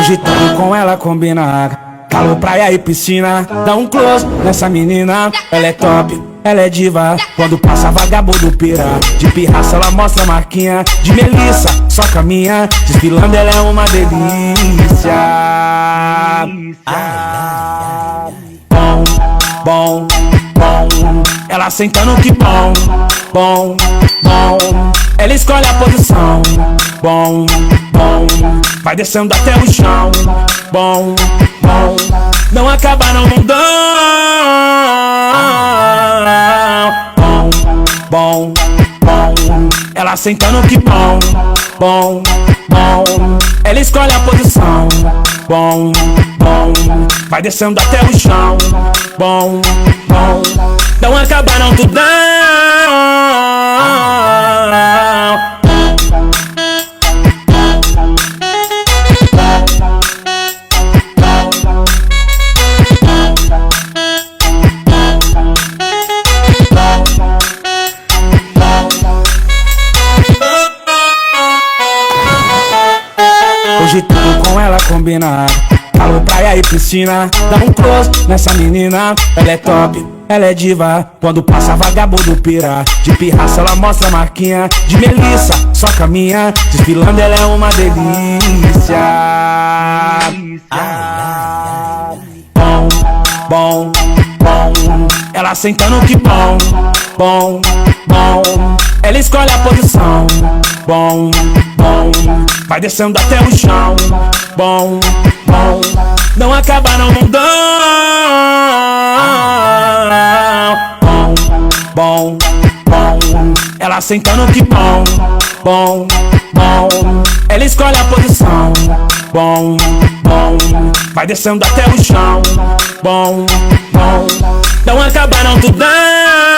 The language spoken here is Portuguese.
Hoje tudo com ela combina. Calor, praia e piscina. Dá um close nessa menina. Ela é top, ela é diva. Quando passa vagabundo pira. De pirraça ela mostra a marquinha. De Melissa, só caminha. Desfilando ela é uma delícia. Bom, bom, bom. Ela sentando que bom, bom, bom. Ela escolhe a posição. Bom, bom. Vai descendo até o chão. Bom, bom. Não acaba não mundão. Bom, bom, bom. Ela sentando que bom, bom, bom. Ela escolhe a posição. Bom, bom. Vai descendo até o chão. Bom, bom. Não acaba não tudão. Hoje tudo com ela combina. Calor, praia e piscina. Dá um close nessa menina. Ela é top, ela é diva. Quando passa vagabundo pira. De pirraça ela mostra a marquinha. De Melissa, só caminha. Desfilando ela é uma delícia. Bom, bom, bom. Ela sentando que bom, bom, bom. Ela escolhe a posição. Bom, bom. Vai descendo até o chão. Bom, bom. Não acaba não mundão. Bom, bom, bom. Ela sentando que bom, bom, bom. Ela escolhe a posição. Bom, bom. Vai descendo até o chão. Bom, bom. Não acaba não tudão.